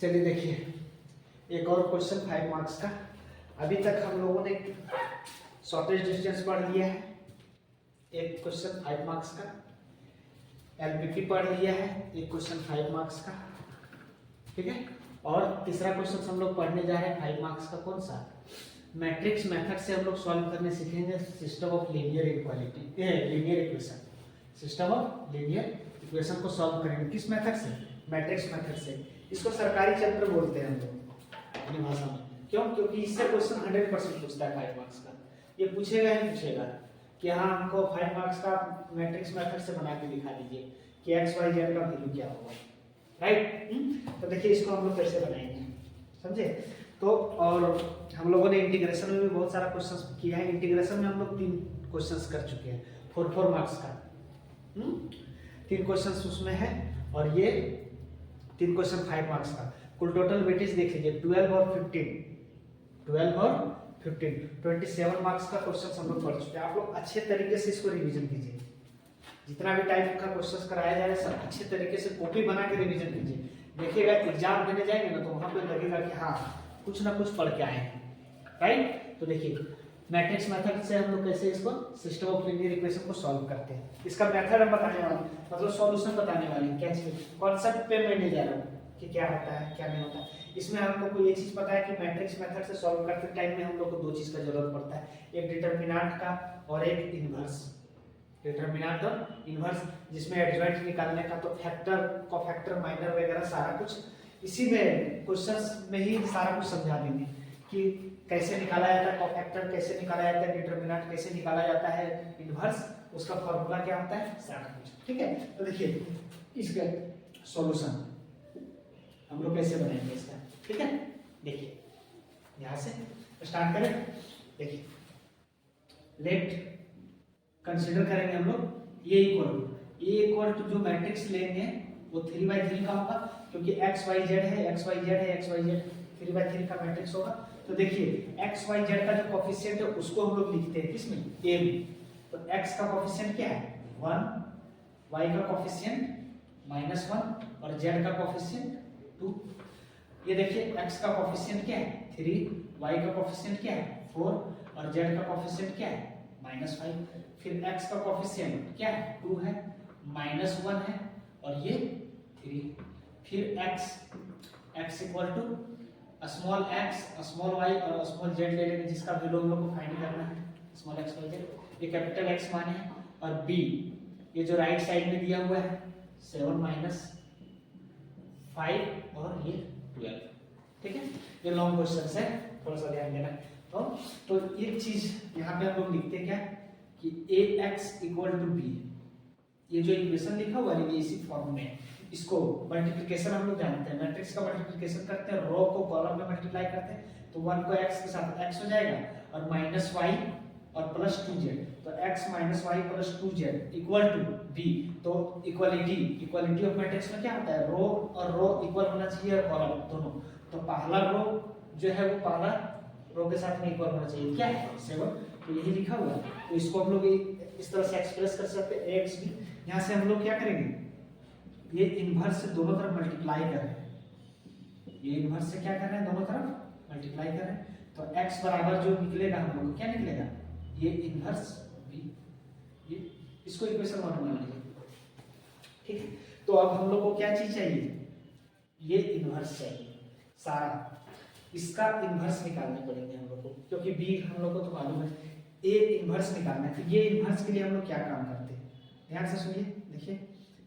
चलिए देखिए, एक और क्वेश्चन 5 मार्क्स का। अभी तक हम लोगों ने शॉर्टेज डिस्टेंस पढ़ लिया है, एक क्वेश्चन 5 मार्क्स का, एलपीपी पढ़ लिया है, एक क्वेश्चन 5 मार्क्स का, ठीक है। और तीसरा क्वेश्चन हम लोग पढ़ने जा रहे हैं 5 मार्क्स का, कौन सा? मैट्रिक्स मेथड से हम लोग सॉल्व करने सीखेंगे system of linear equality, linear equation. System of linear equation को सॉल्व करेंगे किस मेथड से? मैट्रिक्स मेथड से। इसको सरकारी चैप्टर बोलते हैं हम लोग अपनी भाषा में। क्यों? क्योंकि इससे क्वेश्चन 100% पूछता है 5 मार्क्स का। ये पूछेगा ही पूछेगा कि हाँ हमको 5 मार्क्स का मैट्रिक्स मेथड से बना के दिखा दीजिए कि एक्स वाई जेड का वैल्यू क्या होगा, राइट। तो देखिए इसको हम लोग कैसे बनाएंगे, समझे? तो और हम लोगों ने इंटीग्रेशन में भी बहुत सारा क्वेश्चन किया है। इंटीग्रेशन में हम लोग 3 क्वेश्चन कर चुके हैं 4 मार्क्स का। 3 क्वेश्चन उसमें है और ये 3 क्वेश्चन 5 मार्क्स का। कुल टोटल वेटेज देख लीजिए 12 और 15 27 मार्क्स का क्वेश्चन हम लोग पढ़ चुके हैं। आप लोग अच्छे तरीके से इसको रिवीजन कीजिए। जितना भी टाइप का क्वेश्चन कराया जा रहा है सब अच्छे तरीके से कॉपी बना के रिवीजन कीजिए। देखिएगा एग्जाम देने जाएंगे ना तो वहां पे लगेगा कि हाँ कुछ ना कुछ पढ़ के आए हैं, राइट। तो देखिए मैट्रिक्स मेथड से हम लोग कैसे इसको सिस्टम ऑफ लीनियर इक्वेशन को सॉल्व करते हैं, इसका मेथड हम बताने वाले हैं, मतलब सॉल्यूशन बताने वाले हैं। क्या चीज कॉन्सेप्ट पे मैं नहीं जा रहा हूँ कि क्या होता है क्या नहीं होता है। इसमें हम लोग को ये चीज पता है कि मैट्रिक्स मेथड से सॉल्व करते टाइम में हम लोग को 2 चीज का जरूरत पड़ता है, एक डिटरमिनेंट का और एक इनवर्स। डिटरमिनेंट और इनवर्स जिसमें एडजॉइंट निकालने का, तो फैक्टर कोफैक्टर माइनर वगैरह सारा कुछ इसी में क्वेश्चंस में ही सारा कुछ समझा देंगे कि कैसे निकाला जाता है कोफैक्टर, कैसे निकाला जाता है डिटरमिनेंट, कैसे निकाला जाता है इनवर्स, उसका फॉर्मूला क्या होता है, सारा कुछ, ठीक है। तो देखिए इसका सॉल्यूशन हम लोग कैसे बनाएंगे इसका, ठीक है। देखिए यहां से स्टार्ट करें। देखिए लेट कंसीडर करेंगे हम लोग ये इक्वल टू जो मैट्रिक्स लेंगे वो 3/3 का होगा, क्योंकि एक्स वाई जेड है, एक्स वाई जेड है, एक्स वाई जेड 3/3 का मैट्रिक्स होगा। तो देखिए एक्स वाई जेड का जो कोफिशिएंट है उसको हम लोग लिखते हैं किसमें, ए में। तो एक्स का कोफिशिएंट क्या है 1, वाई का कोफिशिएंट -1 और जेड का कोफिशिएंट 2। ये देखिए एक्स का कोफिशिएंट क्या है 3, वाई का कोफिशिएंट क्या है 4 और जेड का कोफिशिएंट क्या है -5। फिर x का कोफिशिएंट क्या है 2 है, -1 है और ये 3। फिर x equal to small x small y और स्मॉल z ले लेंगे जिसका वैल्यू हम लोग को फाइंड करना है, स्मॉल x y z। ये कैपिटल X माने और b ये जो राइट साइड में दिया हुआ है 7 - 5 और ये 12, ठीक है। ये लॉन्ग क्वेश्चन है, थोड़ा सा ध्यान देना। तो एक चीज यहाँ पे हम लोग लिखते हैं क्या कि ax इक्वल टू b, ये जो इक्वेशन लिखा हुआ है ये इसी फॉर्म में, इसको मल्टीप्लिकेशन हम लोग जानते हैं, मैट्रिक्स का मल्टीप्लिकेशन करते हैं, रो को कॉलम में मल्टीप्लाई करते हैं, तो 1 को x के साथ x हो जाएगा और -y और +2z, तो x - y + 2z equal to b। तो इक्वालिटी ऑफ मैट्रिक्स में क्या होता है, रो और रो इक्वल होना चाहिए और कॉलम दोनों। तो पहला रो जो है वो पहला रो के साथ में इक्वल होना चाहिए, क्या है 7। तो यही लिखा हुआ है, तो इसको हम लोग इस तरह से एक्सप्रेस कर सकते हैं ax भी। यहाँ से हम लोग क्या करेंगे, ये इनवर्स से दोनों तरफ मल्टीप्लाई कर रहे हैं, ये इनवर्स से क्या कर रहे हैं दोनों तरफ मल्टीप्लाई कर रहे हैं। तो x बराबर जो निकलेगा हम लोग को क्या निकलेगा, ये इनवर्स b, ये इसको इक्वेशन 1 मान लीजिए, ठीक है। तो अब हम लोग को क्या चीज चाहिए, ये इनवर्स चाहिए सारा, इसका इनवर्स निकालने पड़ेंगे हम लोग को, क्योंकि b हम लोग को तो मालूम है, a इनवर्स निकालना है। तो ये इनवर्स के लिए हम लोग क्या काम करते हैं, ध्यान से सुनिए। देखिए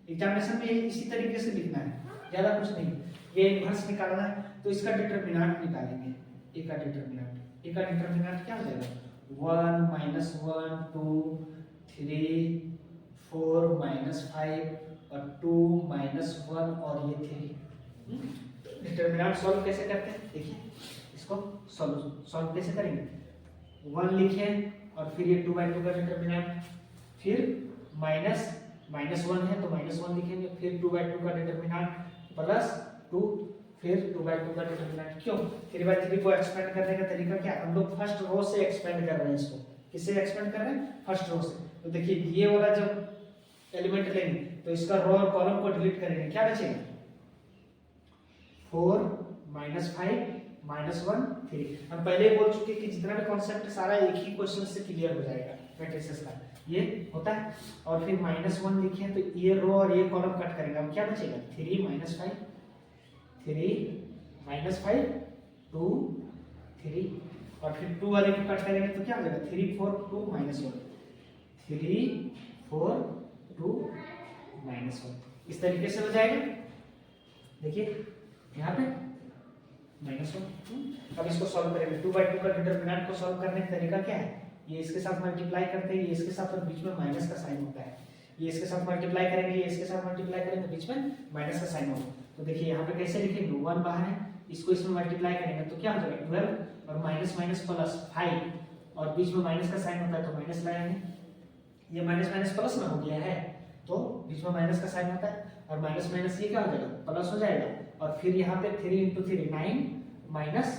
एग्जामिनेशन में इसी तरीके से लिखना है, ज्यादा कुछ नहीं। ये इनवर्स निकालना है तो इसका डिटरमिनेंट निकालेंगे, a का डिटरमिनेंट क्या हो जाएगा 1 - 1 2 3 4 -5 और 2 -1 और ये 3। डिटरमिनेंट सॉल्व कैसे करते हैं, देखिए इसको सॉल्व कैसे करेंगे, 1 लिखे और फिर ये 2/2 का डिटरमिनेंट, फिर -1 है तो -1 लिखेंगे, फिर 2/2 का डिटरमिनेंट +2, फिर 2/2 का डिटरमिनेंट। क्यों 3/3 को एक्सपेंड करने का तरीका क्या, हम लोग फर्स्ट रो से एक्सपेंड कर रहे हैं इसको, किससे एक्सपेंड कर रहे हैं फर्स्ट रो से। तो देखिए ये वाला जब एलिमेंट लेंगे तो इसका रो और कॉलम को डिलीट करेंगे, क्या बचेगा 4 -5 -1 3। हम पहले ही बोल चुके कि जितना भी कॉन्सेप्ट सारा एक ही क्वेश्चन से क्लियर हो जाएगा मैट्रिसेस का, ये होता है। और फिर -1 लिखे तो ये रो और ये कॉलम कट करेंगे, अब क्या बचेगा 3 -5 3 -5 2 3, और फिर 2 वाले को कट करेंगे तो क्या हो जाएगा 3 4 2 -1 3 4 2 -1। इस तरीके से हो जाएगा। देखिए यहाँ पे -1। अब इसको सॉल्व करेंगे। 2/2 का डिटरमिनेंट को सॉल्व करने का तरीका क्या है, ये इसके साथ मल्टीप्लाई करते हैं, ये इसके साथ, और बीच में माइनस का साइन होता है। ये इसके साथ मल्टीप्लाई करेंगे, ये इसके साथ मल्टीप्लाई करेंगे तो बीच में माइनस का साइन होगा। तो देखिए यहाँ पे कैसे लिखेंगे, 1 बाहर है, इसको इसमें मल्टीप्लाई करेंगे तो क्या हो जाएगा 12 और माइनस माइनस प्लस 5 और बीच में माइनस का साइन होता है तो माइनस लगाएंगे। ये माइनस माइनस प्लस में हो गया है तो बीच में माइनस का साइन होता है, और माइनस माइनस ये क्या हो जाएगा प्लस हो जाएगा। और फिर यहाँ पे 3 × 3 9 माइनस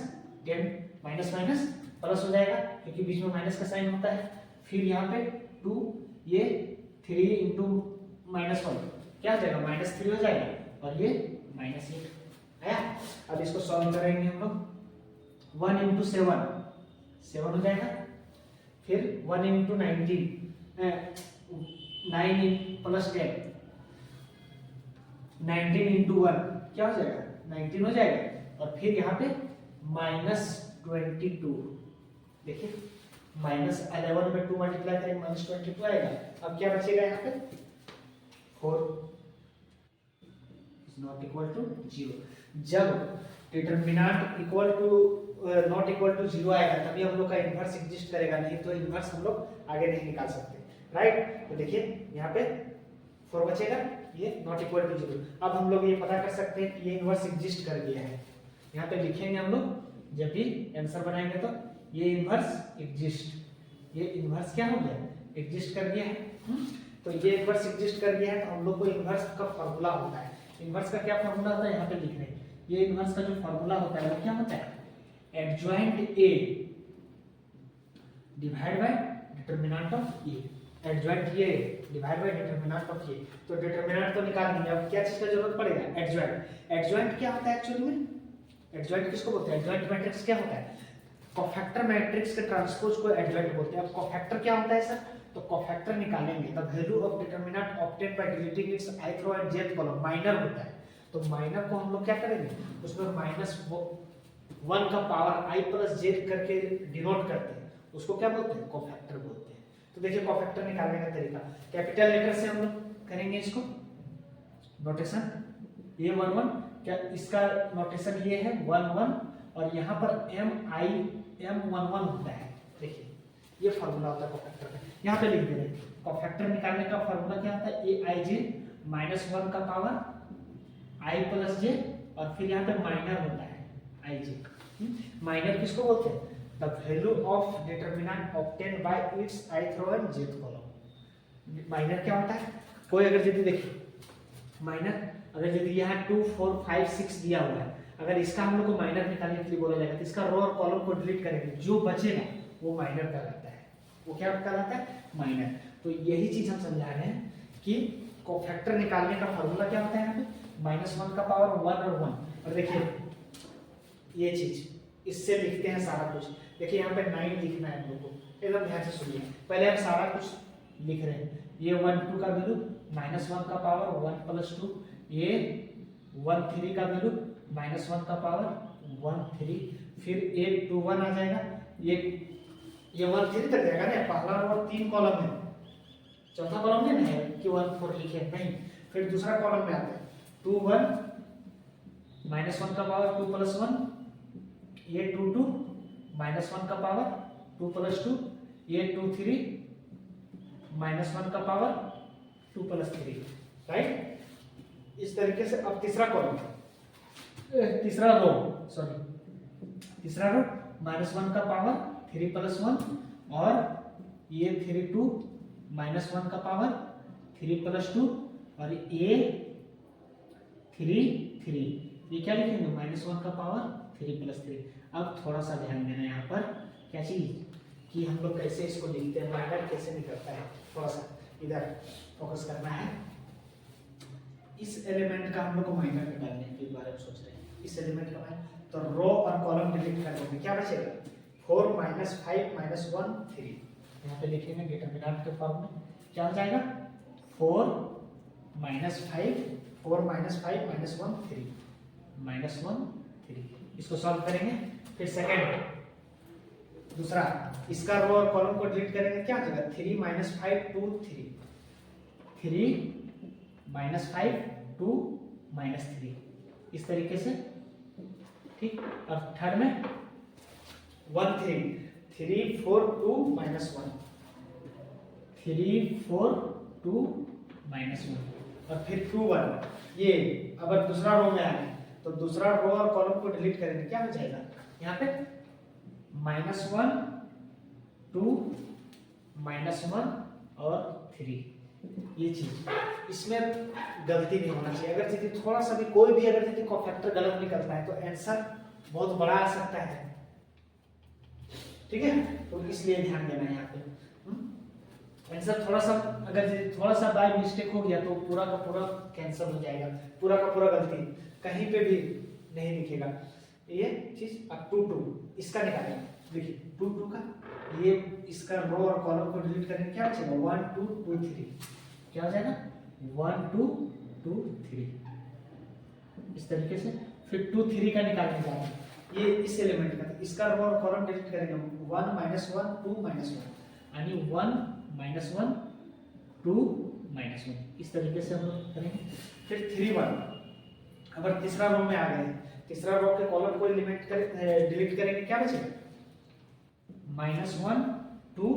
10 माइनस माइनस प्लस हो जाएगा क्योंकि बीच में माइनस का साइन होता है। फिर यहाँ पे 2 ये 3 × -1 क्या हो जाएगा -3 हो जाएगा, और ये -8 आया। अब इसको सॉल्व करेंगे हम लोग। 1 × 7 7 हो जाएगा। फिर 1 × 19 9 + 10 19 × 1 क्या हो जाएगा 19 हो जाएगा। और फिर यहाँ पे -22 देखिए -11 में 2 मल्टीप्लाई करेंगे -22 आएगा। अब क्या बचेगा यहाँ पे 4 इज नॉट इक्वल टू 0। जब determinant equal to not equal to 0 आएगा तभी हम लोग का इनवर्स एग्जिस्ट करेगा, नहीं तो इनवर्स हम लोग आगे नहीं निकाल सकते, राइट। तो देखिए यहाँ पे 4 बचेगा, ये नॉट इक्वल टू 0। अब हम लोग ये पता कर सकते हैं कि ये इनवर्स एग्जिस्ट कर गया है। यहाँ पे लिखेंगे हम लोग जब भी आंसर बनाएंगे तो ये इनवर्स एग्जिस्ट, ये इनवर्स क्या हो गया एग्जिस्ट कर गया है। तो ये इनवर्स एग्जिस्ट कर गया है तो हम लोग को इनवर्स का फार्मूला होता है। इनवर्स का क्या फार्मूला होता है यहाँ पे लिख रहे हैं। ये इनवर्स का जो फार्मूला होता है वो क्या होता है adjoint A divide by determinant of A. Adjoint A divide by determinant of A. तो डिटरमिनेंट तो निकाल दिया, अब क्या चीज का जरूरत पड़ेगा एडजॉइंट। एडजॉइंट क्या होता है एक्चुअली में, एडजॉइंट किसको बोलते हैं, एडजॉइंट मैट्रिक्स क्या होता है कोफैक्टर मैट्रिक्स के ट्रांसपोज को एडजॉइंट बोलते हैं। अब कोफैक्टर क्या होता है सर, तो कोफैक्टर निकालेंगे the value of determinant obtained by deleting its ith row and jth column. Minor होता है तो माइनर को हम लोग क्या करेंगे उसमें -1 का पावर i + j करके डिनोट करते हैं, उसको क्या बोलते हैं कोफैक्टर बोलते हैं। तो देखिए कोफैक्टर निकालने का तरीका कैपिटल लेटर से हम लोग करेंगे इसको नोटेशन a11 क्या इसका नोटेशन ये है 11 और यहाँ पर m11 होता है। देखिए ये फार्मूला होता है कोफैक्टर का, यहाँ पे लिख दे रहे हैं। कोफैक्टर निकालने का फार्मूला क्या होता है aij -1 का पावर i + j और फिर यहाँ पे माइनर होता है ij। माइनर किसको बोलते हैं the value of determinant obtained by its ith row and jth column. Minor क्या होता है, कोई अगर यदि देखिए माइनर अगर यदि यहाँ 2 4 5 6 दिया हुआ है, अगर इसका हम लोग को माइनर निकालने के लिए बोला जाएगा तो इसका रो और कॉलम को डिलीट करेंगे, जो बचेगा वो माइनर कहलाता है। वो क्या कहलाता है माइनर। तो यही चीज हम समझा रहे हैं कि कोफैक्टर निकालने का फार्मूला क्या होता है यहाँ पे -1 का पावर 1 और 1। और देखिए ये चीज इससे लिखते हैं सारा कुछ। देखिए यहाँ पे 9 लिखना है हम लोग को, एकदम ध्यान से सुनिए। पहले हम सारा कुछ लिख रहे हैं, ये 1 2 का वैल्यू -1 का पावर 1 + 2, ये 1 3 का वैल्यू -1 का पावर 1 3, फिर 8 2 1 आ जाएगा। ये 1 3 तक जाएगा ना, पहला और 3 कॉलम है, चौथा कॉलम में नहीं है कि 1 4 लिखे नहीं। फिर दूसरा कॉलम में आता है 2 1 -1 का पावर 2 + 1, ये 2 2 -1 का पावर 2 + 2, ये 2 3 -1 का पावर 2 + 3, राइट। इस तरीके से अब तीसरा कॉलम तीसरा रो -1 का पावर 3 + 1 और ये 3 2 -1 का पावर 3 + 2 और ये 3 3, ये क्या लिखेंगे -1 का पावर 3 + 3। अब थोड़ा सा ध्यान देना यहाँ पर क्या चीज कि हम लोग कैसे इसको लिखते हैं, माइनर कैसे निकलता है, थोड़ा सा इधर फोकस करना है। इस एलिमेंट का हम लोग को माइनर निकालने के बारे में सोच रहे हैं। इस एलिमेंट का वैल्यू, तो रो और कॉलम डिलीट कर देंगे, क्या बचेगा 4 - 5 - 1 3। यहाँ पे लिखेंगे डिटरमिनेंट के फॉर्म में, क्या हो जाएगा 4 - 5 4 - 5 - 1 3 -1 3। इसको सॉल्व करेंगे। फिर सेकंड दूसरा, इसका रो और कॉलम को डिलीट करेंगे, क्या हो जाएगा 3 - 5 2 3 3 - 5 2 -3, इस तरीके से, ठीक। अब थर्ड में 1 3 3 4 2 -1 3 4 2 -1 और फिर 2 1। ये अगर दूसरा रो में आए तो दूसरा रो और कॉलम को डिलीट करेंगे, क्या हो जाएगा यहाँ पे -1 2 -1 और 3। ये चीज इसमें गलती नहीं होना चाहिए। अगर यदि थोड़ा सा भी कोई भी अगर यदि कोफैक्टर गलत निकलता है तो आंसर बहुत बड़ा आ सकता है, ठीक है। तो इसलिए ध्यान देना है यहाँ पे। आंसर थोड़ा सा अगर थोड़ा सा बाय मिस्टेक हो गया तो पूरा का पूरा कैंसिल हो जाएगा, पूरा का पूरा गलती कहीं पे भी नहीं दिखेगा। ये चीज अब 2 2 इसका निकालेंगे, देखिए 2 2 का ये इसका रो और कॉलम को डिलीट करेंगे, क्या बचेगा 1 2 2 3, क्या हो जाएगा 1 2 2 3, इस तरीके से। फिर 2 3 का निकालने जा रहे हैं, ये इस एलिमेंट का, इसका रो और कॉलम डिलीट करेंगे 1 -1 2 -1 यानी 1 -1 2 -1, इस तरीके से हम लोग करेंगे। फिर 3 1 अगर तीसरा रो में आ गए, तीसरा रो के कॉलम को डिलीट करेंगे, क्या बचेगा -1 2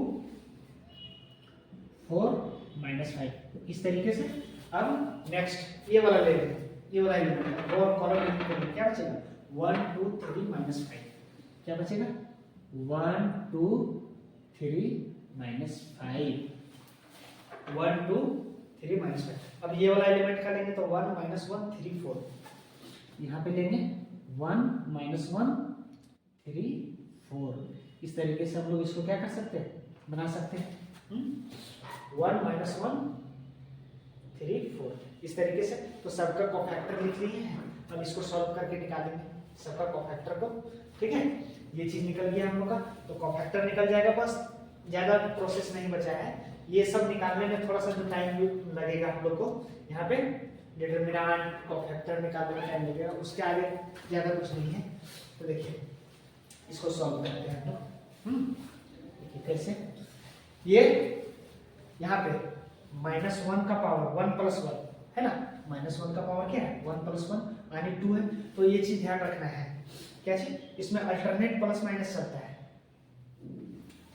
4 -5, इस तरीके से। अब नेक्स्ट ये वाला ले लेंगे, ये वाला एलिमेंट रो और कॉलम डिलीट करेंगे, क्या बचेगा 1 2 3 -5, क्या बचेगा 1 2 3 -5 1 2 3 -5। अब ये वाला एलिमेंट का लेंगे तो 1 -1 3 4, यहाँ पे लेंगे 1 -1 3 4, इस तरीके से हम लोग इसको क्या कर सकते हैं, बना सकते हैं 1 -1 3 4, इस तरीके से। तो सबका कोफैक्टर लिख लिए हैं, अब इसको सॉल्व करके निकालेंगे सबका कोफैक्टर को, ठीक है। ये चीज निकल गया हम लोग का, तो कोफैक्टर निकल जाएगा, बस ज्यादा प्रोसेस नहीं बचा है। ये सब निकालने में थोड़ा सा जो टाइम लगेगा हम लोग को, यहाँ पे डिटरमिनेंट कोफैक्टर निकालने में टाइम लगेगा, उसके आगे ज्यादा कुछ नहीं है। तो देखिए इसको सॉल्व करते हैं हम लोग, देखिए कैसे। ये यहाँ पे -1 का पावर 1 + 1 है ना, -1 का पावर क्या है 1 + 1 यानी 2 है। तो ये चीज ध्यान रखना है, क्या चीज, इसमें अल्टरनेट प्लस माइनस चलता है।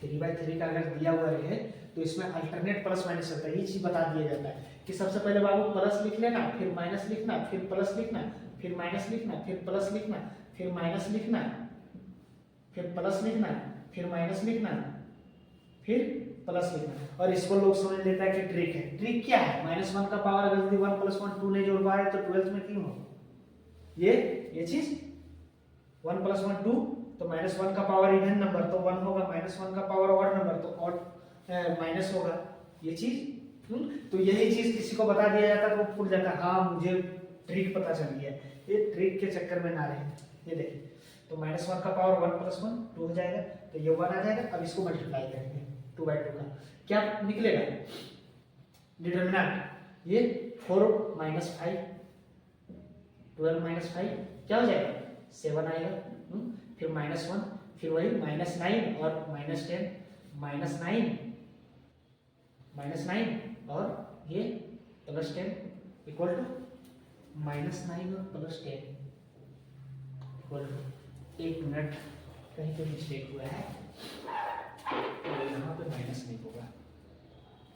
3/3 का अगर दिया हुआ है तो इसमें अल्टरनेट प्लस माइनस चलता है, ये चीज बता दिया जाता है कि सबसे पहले बाबू प्लस लिख लेना, फिर माइनस लिखना, फिर प्लस लिखना, फिर माइनस लिखना, फिर प्लस लिखना, फिर माइनस लिखना, फिर प्लस लिखना, फिर माइनस लिखना, फिर प्लस लिखना। और इसको लोग समझ लेता है कि ट्रिक है। ट्रिक क्या है, -1 का पावर अगर 1 + 1 2 नहीं जोड़ पाए तो 12th में क्यों हो ये चीज 1 + 1 2, तो -1 का पावर इवन नंबर तो 1 होगा, -1 का पावर ऑड नंबर तो ऑड माइनस होगा, ये चीज। तो यही चीज किसी को बता दिया जाता है तो वो भूल जाता है, हाँ मुझे ट्रिक पता चल गया। ये ट्रिक के चक्कर में ना रहे। ये देखिए, तो -1 का पावर 1 + 1 2 हो जाएगा, तो ये 1 आ जाएगा। अब इसको मल्टीप्लाई करेंगे 2/2 का, क्या निकलेगा डिटरमिनेंट, ये 4 - 5 12 - 5 क्या हो जाएगा 7 आएगा। फिर -1, फिर वही -9 और -10 -9 और ये +10 इक्वल टू -9 और +10 इक्वल टू 1 मिनट कहीं पे मिस्टेक हुआ है तो यहाँ पे माइनस नहीं होगा,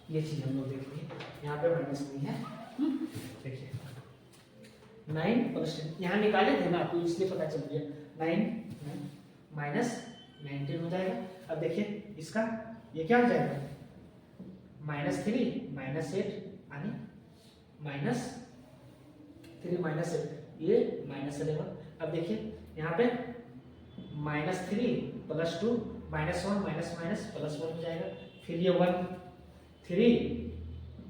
ये चीज हम लोग देखिए, यहाँ पे माइनस नहीं है। देखिए 9 + 10 यहाँ निकाले थे ना तो इसलिए पता चल गया 9 -19 हो जाएगा। अब देखिए इसका ये क्या हो जाएगा -3 -8 यानी -3 -8 ये -11। अब देखिए यहाँ पे -3 + 2 -1 +1 हो जाएगा। फिर ये 1 3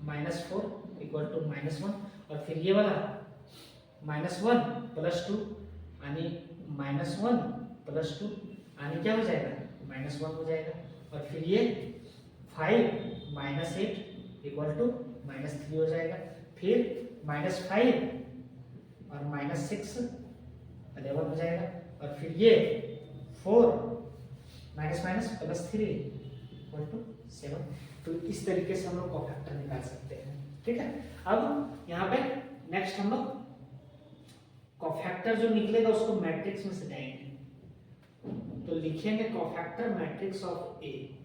-4 = -1 और फिर ये वाला -1 + 2 यानी -1 + 2 यानी क्या हो जाएगा -1 हो जाएगा। और फिर ये 5 - 8 = -3 हो जाएगा। फिर -5 और -6 11 हो जाएगा। और फिर ये 4 -3 = 7। तो इस तरीके से हम लोग कोफैक्टर निकाल सकते हैं। ठीक है, अब यहाँ पे नेक्स्ट हम लोग कोफैक्टर जो निकलेगा उसको मैट्रिक्स में सजाएंगे। तो लिखेंगे cofactor matrix of A,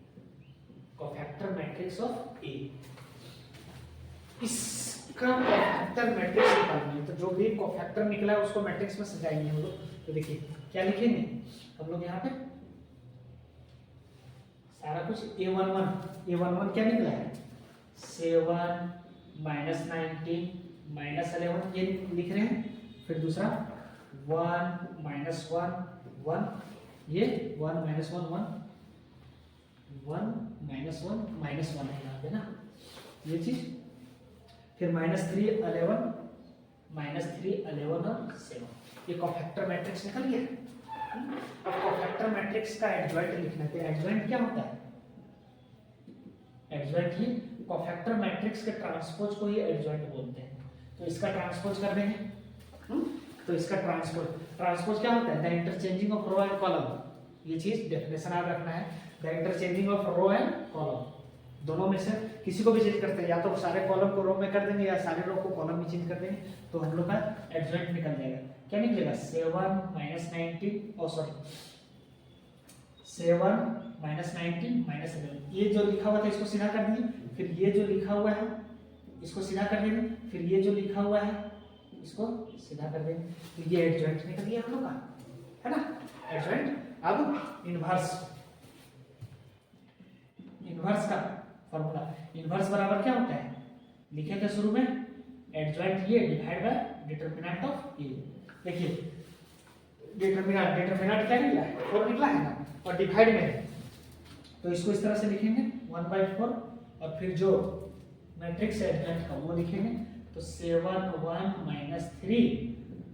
cofactor matrix of A. इसका कोफैक्टर मैट्रिक्स निकालना है, तो जो भी कोफैक्टर निकला है उसको मैट्रिक्स में सजाएंगे हम लोग। तो देखिए क्या लिखेंगे हम लोग यहाँ पे सारा कुछ A11 क्या निकला है 7 - 19 - 11 ये लिख रहे हैं। फिर दूसरा 1 - 1 1 ये 1 - 1 1 1 - 1 -1 है यहाँ पे ना ये चीज। फिर -3 11 -3 11 और 7 ये कोफैक्टर मैट्रिक्स निकल गया। अब कोफैक्टर मैट्रिक्स का एडजॉइंट लिखना है। एडजॉइंट क्या होता है एडजॉइंट ही कोफैक्टर मैट्रिक्स के ट्रांसपोज को ही एडजॉइंट बोलते हैं। तो इसका ट्रांसपोज कर देंगे। तो इसका ट्रांसपोज क्या होता है the interchanging of row and column. ये चीज डेफिनेशन आप रखना है the interchanging of row and column. दोनों में से किसी को भी चेंज करते हैं, या तो सारे कॉलम को रो में कर देंगे या सारे रो को कॉलम में चेंज कर देंगे। तो हम लोग का एडजॉइंट निकल जाएगा। क्या निकलेगा 7 - 19 7 - 19 - 11 ये जो लिखा हुआ था इसको सीधा कर दिए। फिर ये जो लिखा हुआ है इसको सीधा कर देंगे। फिर ये जो लिखा हुआ है इसको सीधा कर देंगे। तो ये एडजॉइंट निकल गया हम लोग का, है ना एडजॉइंट। अब इनवर्स का फॉर्मूला इनवर्स बराबर क्या होता है लिखे थे शुरू में एडजॉइंट ये डिवाइड बाय डिटरमिनेंट ऑफ ए। देखिए डिटरमिनेंट क्या निकला है 4 निकला है ना, और डिवाइड में है तो इसको इस तरह से लिखेंगे 1/4। और फिर जो मैट्रिक्स है एडजॉइंट का वो लिखेंगे। तो 7 1 -3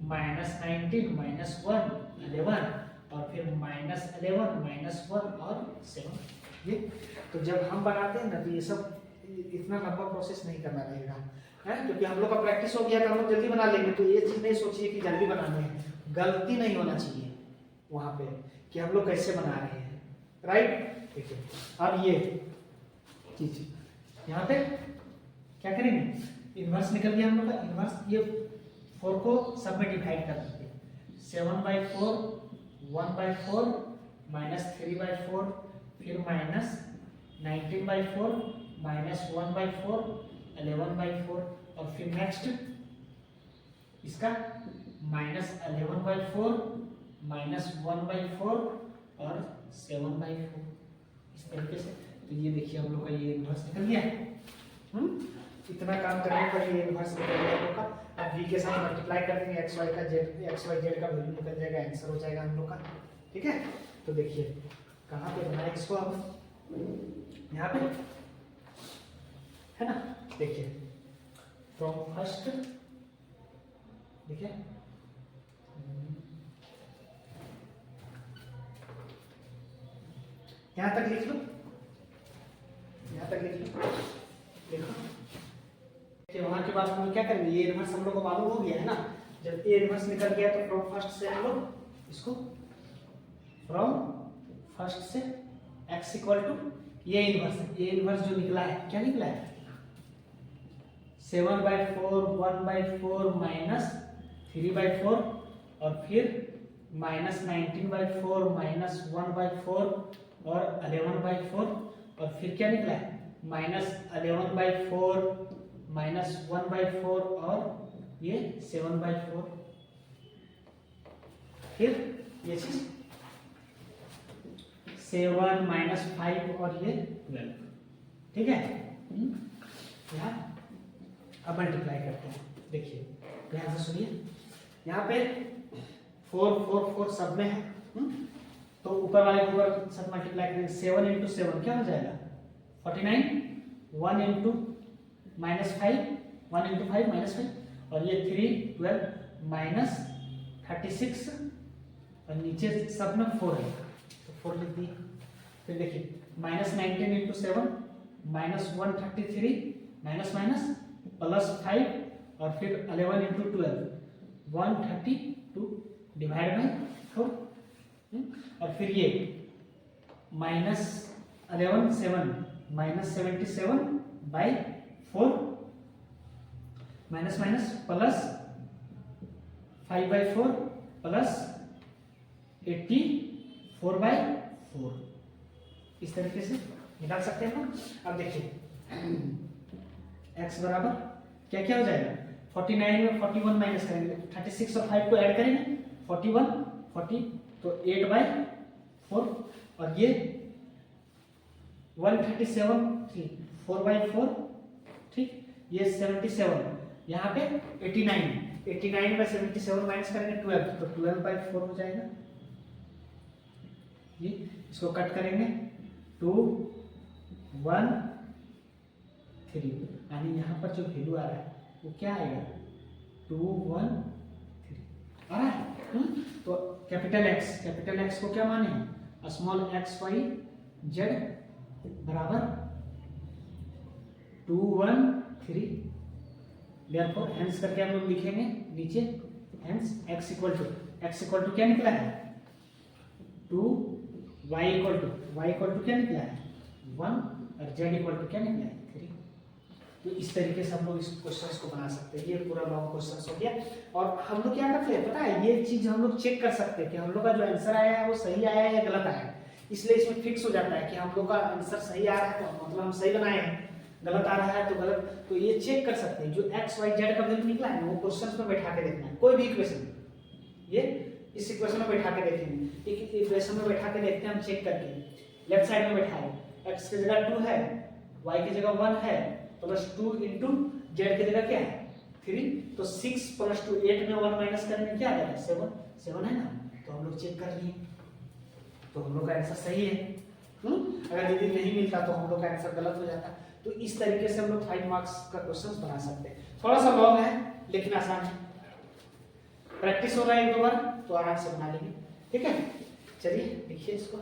-19 -1 11 और फिर -11 -1 और 7 ये। तो जब हम बनाते हैं ना तो ये सब इतना लंबा प्रोसेस नहीं करना रहेगा है, क्योंकि हम लोग का प्रैक्टिस हो गया तो हम लोग जल्दी बना लेंगे। तो ये चीज नहीं सोचिए कि जल्दी बनाने हैं, गलती नहीं होना चाहिए वहां पे कि हम लोग कैसे बना रहे हैं, राइट। देखिए अब ये चीज यहाँ पे क्या करेंगे इनवर्स निकल गया हम लोग का। इनवर्स ये 4 को सब में डिवाइड कर देंगे 7/4 1/4 -3/4 फिर -19/4 -1/4 11/4 और फिर नेक्स्ट इसका -11/4 -1/4 और 7/4 इस तरीके से। तो ये देखिए हम लोग का ये इनवर्स निकल गया। इतना काम करने पर ये इनवर्स निकल गया हम लोग का। अब v के साथ मल्टीप्लाई कर देंगे x y का वैल्यू निकल जाएगा, आंसर हो जाएगा हम लोग का। ठीक है, तो देखिए कहाँ पे बनाए इसको अब यहाँ पे है ना। देखिए फ्रॉम फर्स्ट देखिए यहाँ तक लिख लो, यहाँ तक लिख लो, देखो वहां के बाद हम लोग क्या करेंगे ये इनवर्स हम लोग को मालूम हो गया है ना। जब ये इनवर्स निकल गया तो फ्रॉम फर्स्ट से हम लोग इसको फ्रॉम फर्स्ट से x इक्वल टू ये इनवर्स जो निकला है क्या निकला है 7/4 1/4 -3/4 और फिर -19/4 -1/4 और 11/4 और फिर क्या निकला है -11/4 -1/4 और ये 7/4। फिर ये चीज 7 -5 और ये 12। ठीक है, यहाँ अब मल्टीप्लाई करते हैं। देखिए ध्यान से सुनिए, यहाँ पे 4 4 4 सब में है, तो ऊपर वाले को साथ मल्टीप्लाई करेंगे 7 × 7 क्या हो जाएगा 49 1 × -5 1 × 5 -5 और ये 3 12 -36 और नीचे सब में 4 है तो 4 लिख दिए। फिर देखिए -19 इंटू 7 -133 माइनस माइनस +5 और फिर 11 इंटू 12 132 डिवाइड बाई 4 और फिर ये -11 7 -77 by 4 minus minus plus 5/4 plus 84/4 इस तरीके से निकाल सकते हैं ना। अब देखिए x बराबर क्या क्या हो जाएगा 49 में 41 माइनस करेंगे 36 और 5 को ऐड करेंगे 41 40 तो 8/4 और ये 137 4/4 ठीक ये 77 यहाँ पे 89 में 77 माइनस करेंगे 12 तो 12/4 हो जाएगा। ये इसको कट करेंगे 2 1 3 यानी यहाँ पर जो वैल्यू आ रहा है वो क्या आएगा 2 1 3 आ रहा है। तो कैपिटल एक्स को क्या माने स्मॉल एक्स वाई जेड बराबर 2 1 3 देयरफॉर हेंस करके हम लोग लिखेंगे नीचे हेंस x इक्वल टू क्या निकला है 2 y इक्वल टू क्या निकला है 1 और z इक्वल टू क्या निकला है 3। तो इस तरीके से हम लोग इस क्वेश्चंस को बना सकते हैं। ये पूरा लॉन्ग क्वेश्चंस हो गया और हम लोग क्या करते हैं पता है ये चीज हम लोग चेक कर सकते हैं कि हम लोग का जो आंसर आया है वो सही आया है या गलत आया है। इसलिए इसमें फिक्स हो जाता है कि हम लोग का आंसर सही आ रहा है तो मतलब हम सही बनाए हैं, गलत आ रहा है तो गलत। तो ये चेक कर सकते हैं जो x y z का वैल्यू निकला है वो क्वेश्चन में बैठा के देखना है। कोई भी इक्वेशन ये इस इक्वेशन में बैठा के देखेंगे एक इक्वेशन में बैठा के देखते हैं हम चेक करके लेफ्ट साइड में बैठाए x की जगह 2 है y की जगह 1 है प्लस 2 इंटू z की जगह क्या है 3 तो 6 प्लस 2 8 में 1 माइनस करने क्या आ जाएगा 7 है ना। तो हम लोग चेक कर लिए तो हम लोग का आंसर सही है। अगर यदि नहीं मिलता तो हम लोग का आंसर गलत हो जाता। तो इस तरीके से हम लोग 5 मार्क्स का क्वेश्चन बना सकते हैं। थोड़ा सा लॉन्ग है लेकिन आसान है, प्रैक्टिस हो रहा है एक दो बार तो आराम से बना लेंगे। ठीक है चलिए लिखिए इसको।